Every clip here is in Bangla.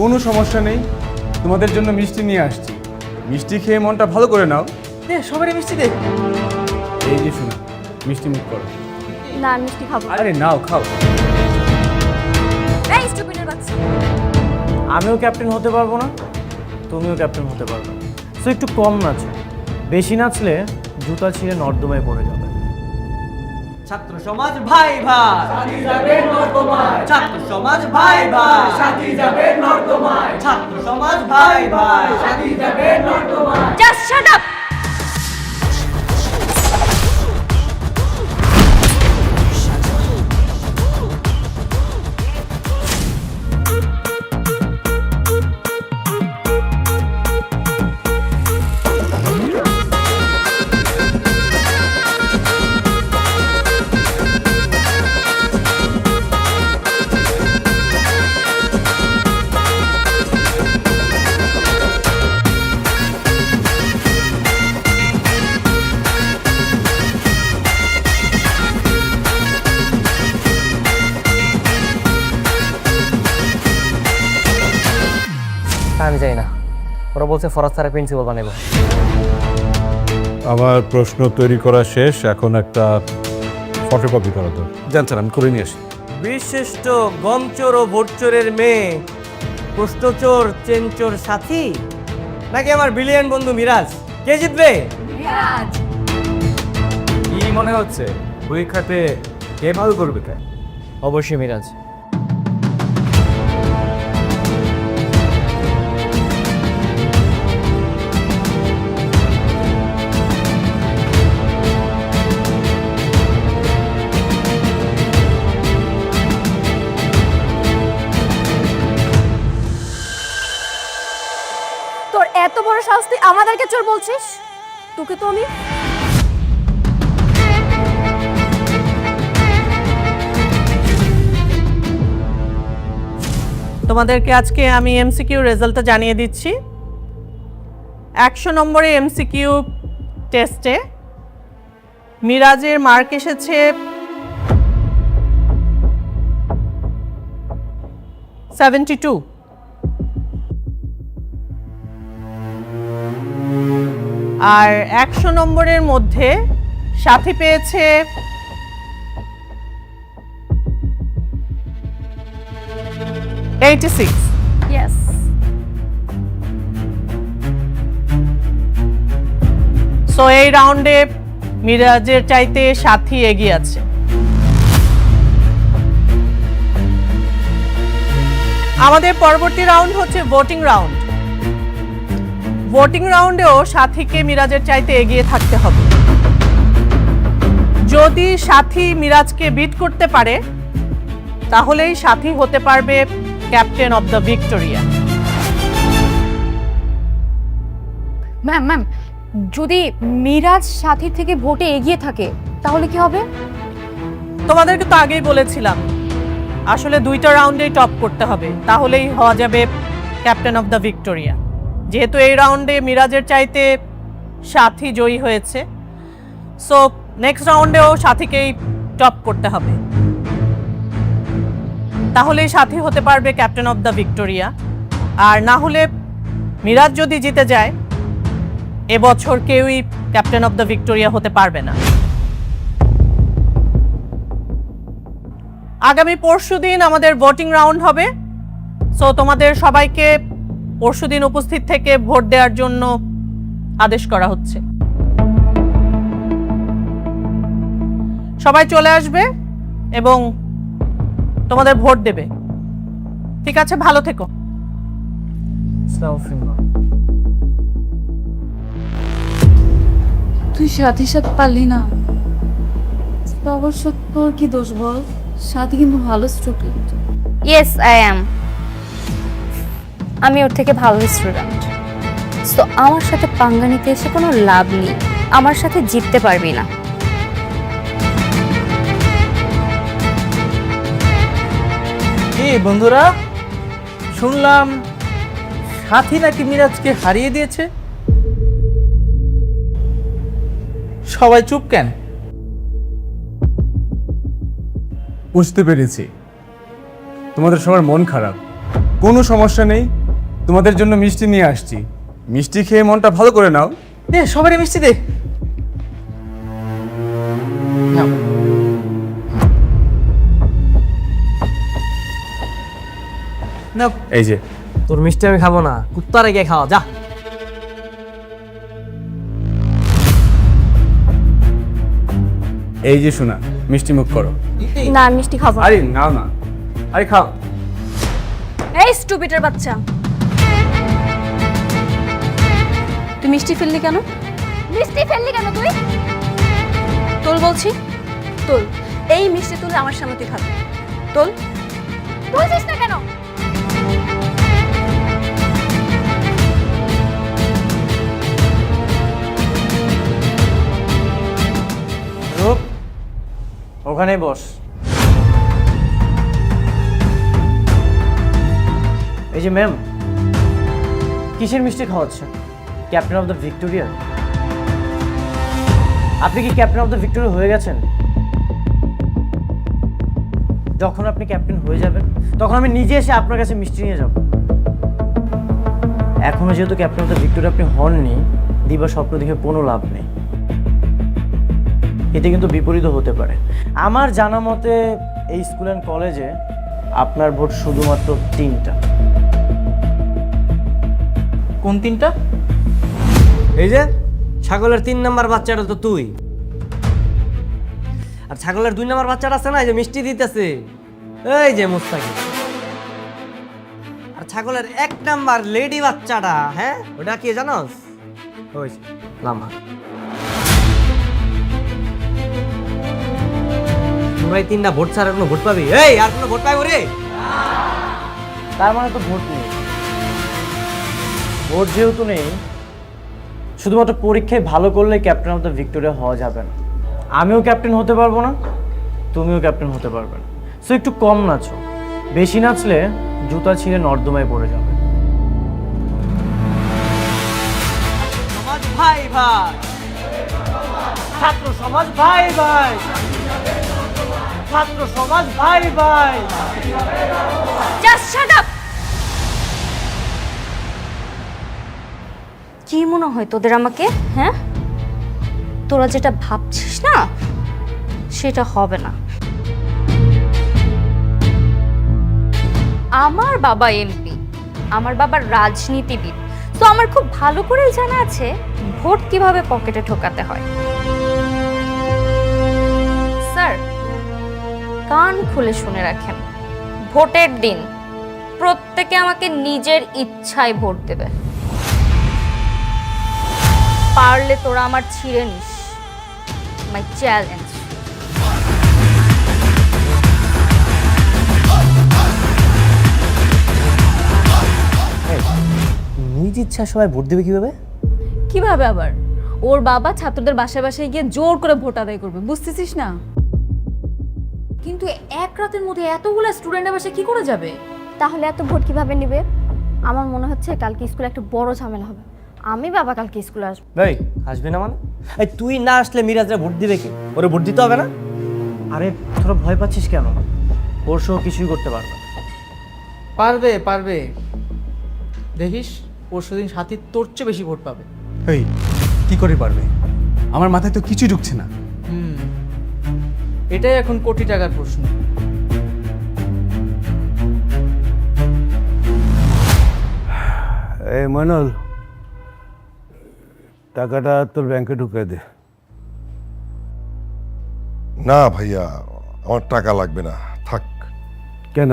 কোনো সমস্যা নেই, তোমাদের জন্য মিষ্টি নিয়ে আসছি। মিষ্টি খেয়ে মনটা ভালো করে নাও। সবারই মিষ্টি দে। এই যে শোনো, মিষ্টি মুখ করো। না মিষ্টি খাবো। আরে নাও, খাও। এই স্টুপিডের বাচ্চা। আমিও ক্যাপ্টেন হতে পারবো না, তুমিও ক্যাপ্টেন হতে পারবে না। সো একটু কম নাচো, বেশি নাচলে জুতা ছিঁড়ে নর্দমায় পড়ে যাবে। ছাত্র সমাজ ভাই ভাই সাথী যাবে নর্দমায়, ছাত্র সমাজ ভাই ভাই সাথী যাবে নর্দমায়, ছাত্র সমাজ ভাই ভাই সাথী যাবে নর্দমায়। Just shut up. আমি জানি না, ওরা বলছে ফরাজ স্যারের প্রিন্সিপাল বানাবো। আমার প্রশ্ন তৈরি করা শেষ, এখন একটা ফটোকপি করা তো। জান স্যার, আমি করে নিয়ে আসি। বিশিষ্ট গমচোর ও ভোটচোরের মেয়ে, প্রশ্নচোর চেনচোর সাথী, নাকি আমার ব্রিলিয়ান্ট বন্ধু মিরাজ? কে জিতবে? কি মনে হচ্ছে পরীক্ষাতে কে ভালো করবে? তাই অবশ্যই মিরাজ। তোর এত বড় সাহস, তুই আমাদেরকে চোর বলছিস? তোকে তো আমি তোমাদেরকে আজকে আমি এমসিকিউ রেজাল্টটা জানিয়ে দিচ্ছি। 100 নম্বরে এমসিকিউ টেস্টে মিরাজের মার্ক এসেছে 72। আর 100 নম্বরের মধ্যে সাথী পেয়েছে 86। ইয়েস। সো এই রাউন্ডে মিরাজের চাইতে সাথী এগিয়ে আছে। আমাদের পরবর্তী রাউন্ড হচ্ছে ভোটিং রাউন্ড। ভোটিং রাউন্ডেও সাথীকে মিরাজের চাইতে এগিয়ে থাকতে হবে। যদি সাথী মিরাজকে বিট করতে পারে তাহলেই সাথী হতে পারবে captain of the Victoria. Ma'am, যদি মিরাজ সাথী থেকে ভোটে এগিয়ে থাকে তাহলে কি হবে? তোমাদেরকে তো আগেই বলেছিলাম, আসলে 2টা রাউন্ডেই টপ করতে হবে, তাহলেই হওয়া যাবে ক্যাপ্টেন অফ দ্য ভিক্টোরিয়া। যেহেতু এই রাউন্ডে মিরাজের চাইতে সাথী জয়ী হয়েছে, সো নেক্সট রাউন্ডেও সাথীকেই টপ করতে হবে, তাহলেই সাথী হতে পারবে ক্যাপ্টেন অফ দ্য ভিক্টোরিয়া। আর না হলে মিরাজ যদি জিতে যায়, এবছর কেউই ক্যাপ্টেন অফ দ্য ভিক্টোরিয়া হতে পারবে না। আগামী পরশুদিন আমাদের ভোটিং রাউন্ড হবে, সো তোমাদের সবাইকে পরশুদিন উপস্থিত থেকে ভোট দেওয়ার জন্য আদেশ করা হচ্ছে। সবাই চলে আসবে এবং তোমাদের ভোট দেবে। ঠিক আছে, ভালো থেকো। তুই সাথী সাথে পারলি না, অবশ্য তোর কি দোষ বল? সাথী কিন্তু ভালো স্টুডেন্ট। Yes I am. আমি ওর থেকে ভালো স্টুডেন্ট। সো আমার সাথে পাঙ্গা নিতে এসে কোনো লাভ নেই, আমার সাথে জিততে পারবি না। কি বন্ধুরা, শুনলাম সাথী নাকি মিরাজকে হারিয়ে দিয়েছে? সবাই চুপ কেন? বুঝতে পেরেছি তোমাদের সবার মন খারাপ, কোনো সমস্যা নেই, তোমাদের জন্য মিষ্টি নিয়ে আসছি। মিষ্টি খেয়ে মনটা ভালো করে নাও। দে সবারই মিষ্টি দে। নাও। না এই যে তোর মিষ্টি আমি খাবো না, কুত্তারে গিয়ে খাওয়া যা। এই যে শোনা, মিষ্টি মুখ করো। না আমি মিষ্টি খাবো না। আরে নাও না, আরে খাও। এই স্টুপিডের বাচ্চা, তুই মিষ্টি ফেললি কেন? মিষ্টি ফেললি কেন তুই? তোল বলছি, তোল। এই মিষ্টি তুলে আমার সামনে তুই খাবি। তোল। বলছিস না কেন? রূপ, ওখানেই বস। এই যে ম্যাম, কিসের মিষ্টি খাওয়াচ্ছেন? Captain of the Victoria? আপনি কি ক্যাপ্টেন অফ দ্য ভিক্টোরিয়া হয়ে গেছেন? যখন আপনি ক্যাপ্টেন হয়ে যাবেন তখন আমি নিজে এসে আপনার কাছে মিষ্টি নিয়ে যাব। এখনো যেহেতু ক্যাপ্টেন অফ দ্য ভিক্টোরিয়া আপনি হননি, দিবা স্বপ্ন দেখে কোনো লাভ নেই। এতে কিন্তু বিপরীত হতে পারে। আমার জানা মতে এই স্কুল অ্যান্ড কলেজে আপনার ভোট শুধুমাত্র 3টা। কোন 3টা? এই যে ছাগলের 3 নাম্বার বাচ্চাটা তো তুই, আর ছাগলের 2 নাম্বার বাচ্চাটা আছে না, এই যে মিষ্টি দিতেছে, এই যে মুস্তাকিম। আর ছাগলের 1 নাম্বার লেডি বাচ্চাটা, হ্যাঁ ওটা কি জানোস? হয়েছে লামা। তোমরাই 3টা ভোট ছাড়া কোনো ভোট পাবি? এই আর কোনো ভোট পাইবো রে? তার মানে তো ভোট নেই। ভোট যেহেতু নেই, শুধুমাত্র পরীক্ষায় ভালো করলে ক্যাপ্টেন অফ দ্য ভিক্টোরিয়া হওয়া যাবে না। আমিও ক্যাপ্টেন হতে পারবো না, তুমিও ক্যাপ্টেন হতে পারবে না। সো একটু কম নাচো, বেশি নাচলে জুতা ছিঁড়ে নর্দমায় পড়ে যাবে। সমাজ ভাই ভাই, ছাত্র সমাজ ভাই ভাই, ছাত্র সমাজ ভাই ভাই। Just shut up. কি মনে হয় তোদের আমাকে? হ্যাঁ, তোরা যেটা ভাবছিস না সেটা হবে না। আমার বাবা এমপি, আমার বাবা রাজনীতিবিদ, তো আমার খুব ভালো করেই জানা আছে ভোট কিভাবে পকেটে ঢোকাতে হয়। স্যার, কান খুলে শুনে রাখেন, ভোটের দিন প্রত্যেকে আমাকে নিজের ইচ্ছায় ভোট দেবে। পারলে তোরা আমার ছিঁড়ে নিস, মাই চ্যালেঞ্জ। নিজ ইচ্ছা সবাই ভোট দেবে কিভাবে? কিভাবে আবার? ওর বাবা ছাত্রদের বাসায় বাসায় গিয়ে জোর করে ভোট আদায় করবে, বুঝতেছিস না? কিন্তু এক রাতের মধ্যে এতগুলো স্টুডেন্টের বাসায় কি করে যাবে? তাহলে এত ভোট কিভাবে নিবে? আমার মনে হচ্ছে কালকে স্কুলে একটা বড় ঝামেলা হবে। আমি বাবা কালকে স্কুলে আসবো। এই আসবে না মানে? এই তুই না আসলে মিরাজরা ভোট দিবে কি? ওরে ভোট দিতে হবে না? আরে তোরা ভয় পাচ্ছিস কেন? পরশু কিছুই করতে পারবে না। পারবে পারবে, দেখিস পরশুদিন সাথী তোর চেয়ে বেশি ভোট পাবে। এই কি করে পারবে? আমার মাথায় তো কিছু ঢুকছে না। এটাই এখন কোটি টাকার প্রশ্ন। এই মইনুল, টাকাটা তোর ব্যাংকে ঢুকিয়ে দে। না ভাইয়া, আমার টাকা লাগবে না, থাক। কেন,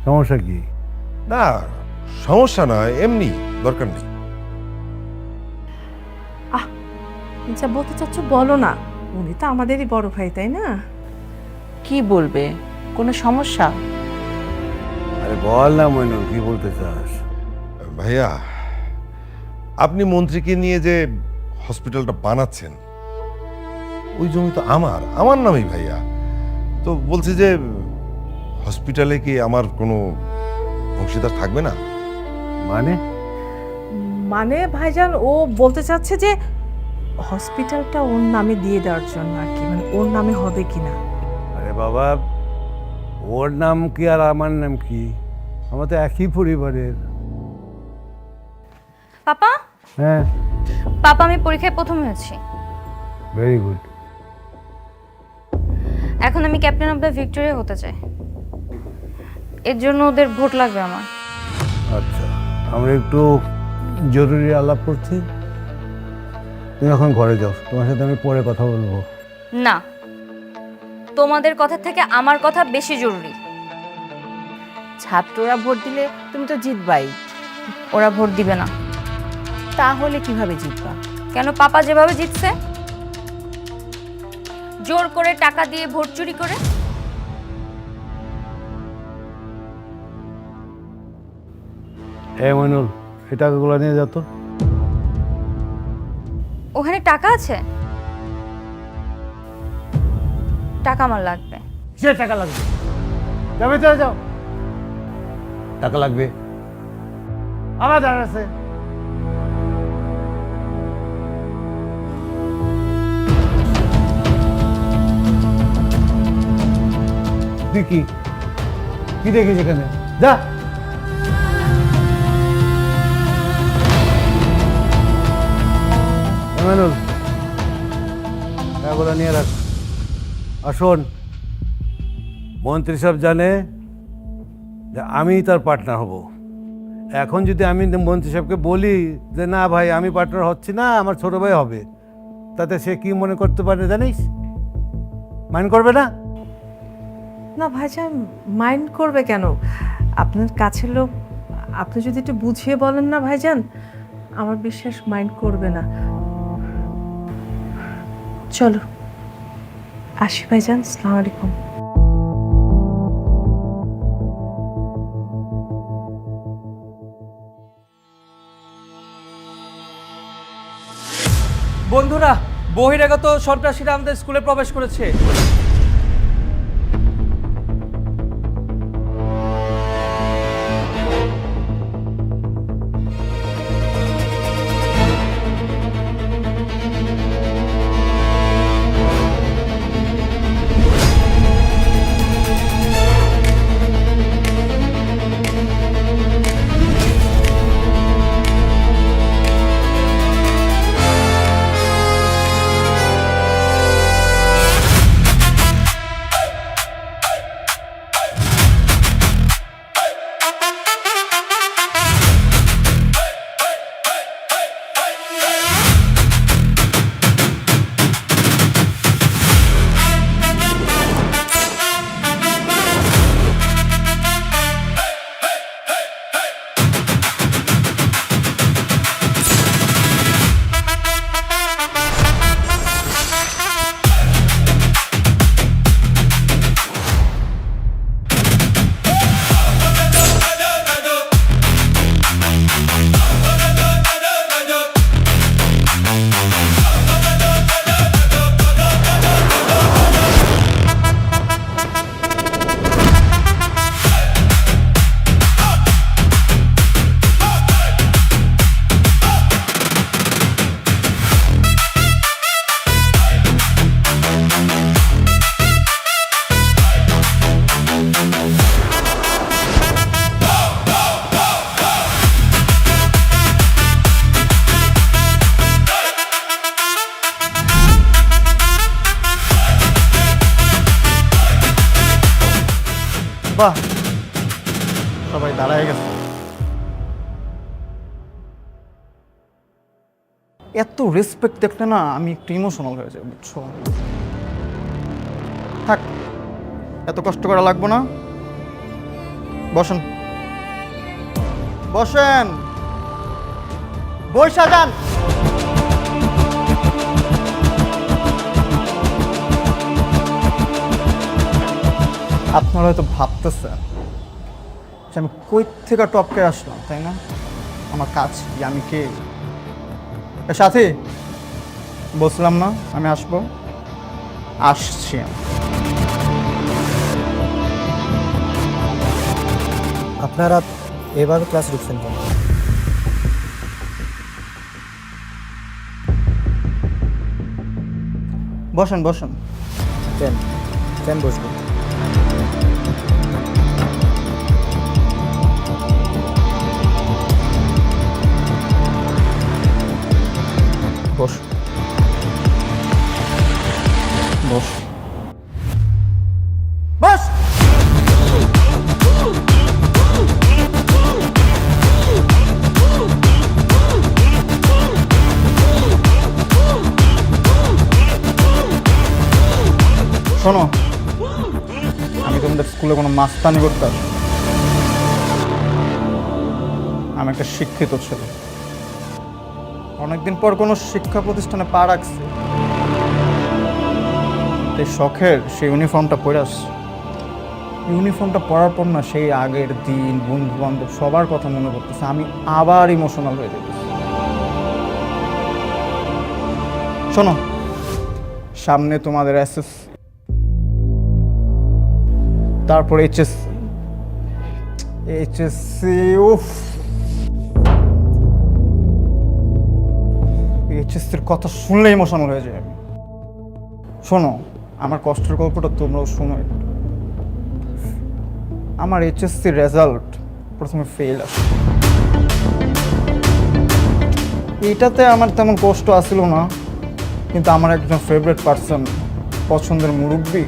সমস্যা কি? না সমস্যা না, এমনি দরকার নেই। যা বলতে চাচ্ছ বলো না, উনি তো আমাদেরই বড় ভাই, তাই না? কি বলবে? কোনো সমস্যা? আরে বল না মইনুল, কি বলতে চাস? ভাইয়া, আপনি মন্ত্রীকে নিয়ে যে হসপিটালটা বানাচ্ছেন, ওই জমি তো আমার নামেই ভাইয়া। তো বলছে যে হসপিটালে কি আমার কোনো অংশীদার থাকবে না? মানে মানে ভাইজান ও বলতে চাচ্ছে যে হসপিটালটা ওর নামে দিয়ে দেওয়ার জন্য আর কি, মানে ওর নামে হবে কিনা। আরে বাবা, ওর নাম কি আর আমার নাম কি আমরা তো একই পরিবারের। পাপা হ্যাঁ, পাপা আমি পরীক্ষায় প্রথম হয়েছি। Very good. এখন আমি ক্যাপ্টেন অফ দ্য ভিক্টোরিয়া হতে চাই, এর জন্য ওদের ভোট লাগবে আমার। আচ্ছা, আমরা একটু জরুরি আলাপ করছি। তুমি এখন ঘরে যাও, তোমার সাথে আমি পরে কথা বলবো। না, তোমাদের কথা থেকে আমার কথা বেশি জরুরি। ছাত্ররা ভোট দিলে তুমি তো জিতবাই, ওরা ভোট দিবে না। তাহলে কিভাবে জিতবা? কেন, পাপা যেভাবে জিতছে, জোর করে টাকা দিয়ে ভোট চুরি করে। মইনুল, এই টাকাগুলো নিয়ে যেত। ওখানে টাকা আছে? টাকা আমার লাগবে। সে টাকা লাগবে, যাবে তো যাও। টাকা লাগবে আমার জানা আছে। তুই কি কি দেখিস এখানে? যা। এমানুল, টাকাগুলো নিয়ে রাখ। আসুন, মন্ত্রী সাহেব জানে যে আমি তার পার্টনার হব। এখন যদি আমি মন্ত্রী সাহেবকে বলি যে না ভাই আমি পার্টনার হচ্ছি না, আমার ছোট ভাই হবে, তাতে সে কি মনে করতে পারে জানিস? মাইন্ড করবে না? না ভাইজান, মাইন্ড করবে কেন? আপনার কাছের লোক, আপনি যদি একটু বুঝিয়ে বলেন না ভাইজান, আমার বিশ্বাস মাইন্ড করবে না। চলো আসি ভাইজান, আসসালামু আলাইকুম। বন্ধুরা, বহিরাগত সন্ত্রাসীরা আমাদের স্কুলে প্রবেশ করেছে। বাহ, সবাই দাঁড়ায় গেছে। এত রেসপেক্ট দেখলে না আমি একটু ইমোশনাল হয়ে যাই, বুঝছো? থাক, এত কষ্ট করা লাগবো না। বসেন বসেন, বই সাজান। আপনারা হয়তো ভাবতেছেন যে আমি কই থেকে টপকে আসলাম, তাই না? আমার কাজ কি, আমি কে? সাথী, বলছিলাম না আমি আসবো, আসছি আমি। আপনারা এভাবে ক্লাস ঢুকছেন কেন? বসেন বসেন। কেন কেন বসবো? বস বস বাস। শোনো, আমি তোমাদের স্কুলে কোনো মাস্তানি করতাম, আমি একটা শিক্ষিত ছেলে, অনেকদিন পর কোনো শিক্ষা প্রতিষ্ঠানে পা রাখছি, তাই শখের সেই ইউনিফর্মটা পরে আসছি। ইউনিফর্মটা পরার পর না সেই আগের দিন বন্ধু বান্ধব সবার কথা মনে করতেছে, আমি আবার ইমোশনাল হয়ে যেতেছি। শোনো, সামনে তোমাদের এসএসসি, তারপর এইচএসসি উফ, এইচএসসির কথা শুনলে ইমোশনাল হয়ে যায় আমি। শোনো, আমার কষ্টের গল্পটা তোমরাও শোনো একটু। আমার এইচএসসির রেজাল্ট প্রথমে ফেল আসে, এটাতে আমার তেমন কষ্ট আসছিল না, কিন্তু আমার একজন ফেভারিট পার্সন, পছন্দের মুরব্বী,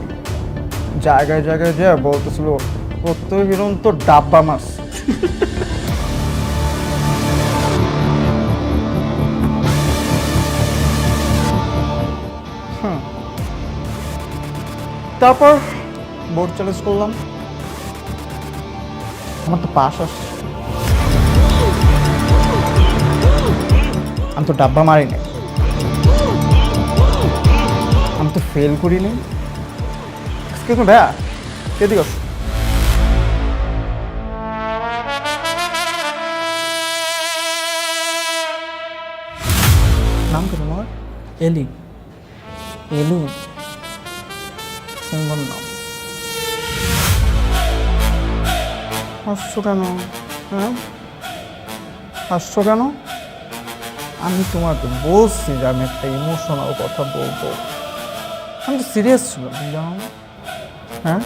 জায়গায় জায়গায় যে বলতেছিল প্রত্যয় হিরণ তো ডাব্বা মাছ। তারপর বোর্ড চ্যালেঞ্জ করলাম, আমার তো পাস আসছে, আমি তো ডাব্বা মারি নাই, আমি তো ফেল করিনি। এক্সকিউজ মি ভাইয়া, এদিকে আসো। নাম কি তোমার? এলি। এলু, সুন্দর নাম। হাসছো কেন? হ্যাঁ, হাসছো কেন? আমি তোমাকে বলছি যে আমি একটা ইমোশনাল কথা বলবো, আমি তো সিরিয়াস ছিলাম, জানো না? হ্যাঁ,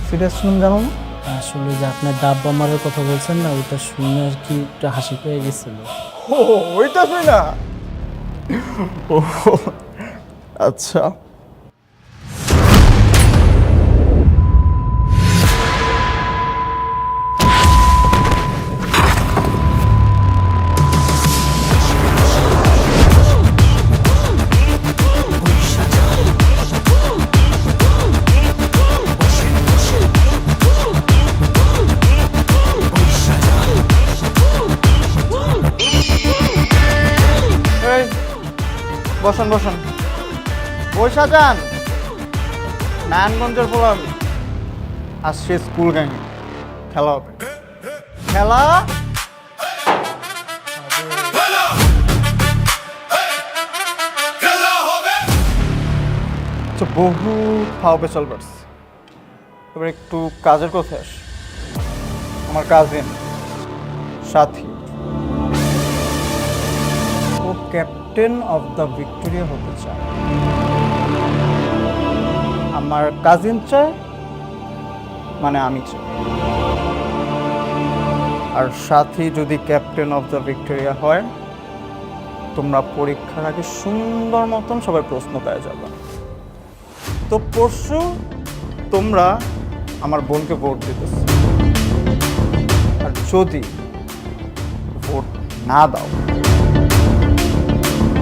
সিরিয়াস ছিলাম, জানো না? আসলে যে আপনার ডাব্বা মারার কথা বলছেন না, ওটা শুনে আর কি একটু হাসি পেয়ে গেছিল। ও ওইটা শুই না। ও আচ্ছা, বসেন বসেন, বৈশা যান। নারায়ণগঞ্জের পোলাম আসছে স্কুল গ্যাংয়ে, খেলা হবে, খেলা বহু ফাও পেছাল পারছে। এবার একটু কাজের কথা আস। আমার cousin Sathi, O captain of the Victoria হতে চায়। আমার কাজিন চায় মানে আমি চাই। আর সাথী যদি ক্যাপ্টেন অফ দ্য ভিক্টোরিয়া হয়, তোমরা পরীক্ষার আগে সুন্দর মতন সবাই প্রশ্ন পেয়ে যাবে। তো পরশু তোমরা আমার বোনকে ভোট দিতেছ, আর যদি ভোট না দাও,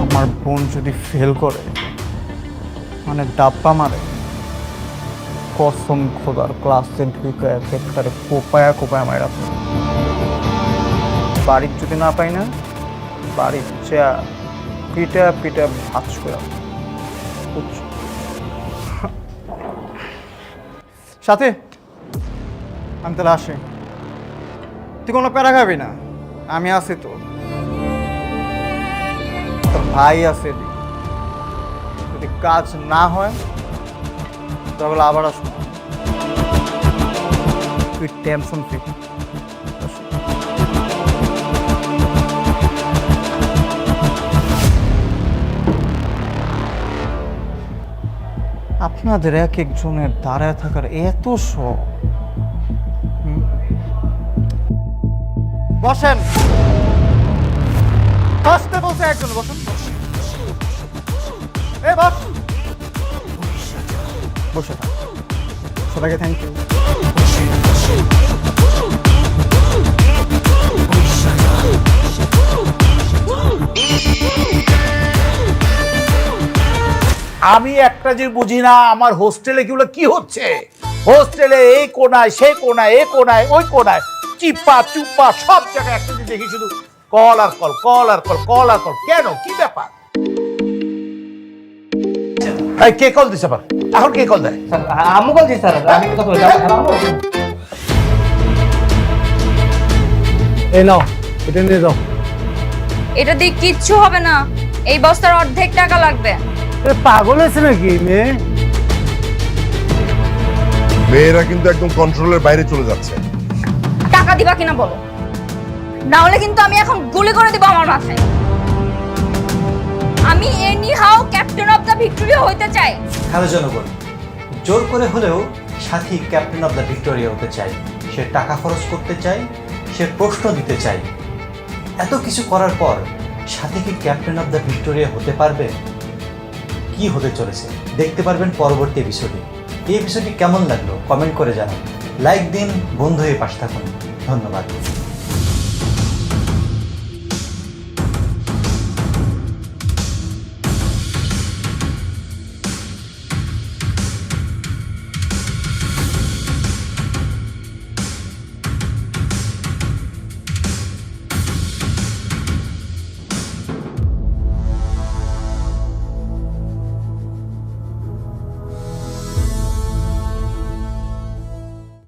আমার বোন যদি ফেল করে মানে ডাব্বা মারে, কসম খোদার ক্লাসে ঢুকে একেবারে কোপায়া কোপায়া মারা। বাড়ির যদি না পাই না, বাড়ির চা পিটা পিটা ভাজ করে সাথে। আমি তাহলে আসি, তুই কোনো প্যারা খাবি না, আমি আছি তো, তোর ভাই আছে। যদি কাজ না হয় তাহলে আবার আসবো, তুই টেনশন ফ্রি। আপনাদের এক একজনের দাঁড়ায় থাকার এত শখ। বসেন, বসতে বলছে একজন, বসেন। এ বস, বসে থাক। সবাইকে থ্যাংক ইউ। আমি একটা যে বুঝি না, আমার হোস্টেলে এগুলো কি হচ্ছে? হোস্টেলে এই কোনায় সেই কোনায়, এ কোনায় ওই কোনায়, চিপ্পা চুপ্পা সব জায়গায় একটা যে দেখি শুধু কল আর কল, কল আর কল, কল আর কল। কেন, কি ব্যাপার? এই কে কল দিছে আবার? এখন কে কল দেয়? আম্মু বলছি স্যার, আমি কথা বলছি। এই নাও, এটা নিয়ে যাও। এটা দিয়ে কিচ্ছু হবে না, এই বস্তার অর্ধেক টাকা লাগবে। পাগল হয়েছে নাকি মেয়ে? মেয়েরা কিন্তু একদম কন্ট্রোলের বাইরে চলে যাচ্ছে। টাকা দিবা কিনা বলো, না হলে কিন্তু আমি এখন গুলি করে দিব আমার মাথায়। আমি any how captain of the Victoria হইতে চাই। হ্যালো জনগণ, জোর করে হলেও সাথী ক্যাপ্টেন অফ দ্য ভিক্টোরিয়া হতে চাই। সে টাকা খরচ করতে চায়, সে প্রশ্ন দিতে চায়। এত কিছু করার পর সাথী কি ক্যাপ্টেন অফ দ্য ভিক্টোরিয়া হতে পারবে? কি হতে চলেছে দেখতে পারবেন পরবর্তী এপিসোডে। এই এপিসোডটি কেমন লাগলো কমেন্ট করে জানান, লাইক দিন, বন্ধু হয়ে পাশে থাকুন। ধন্যবাদ।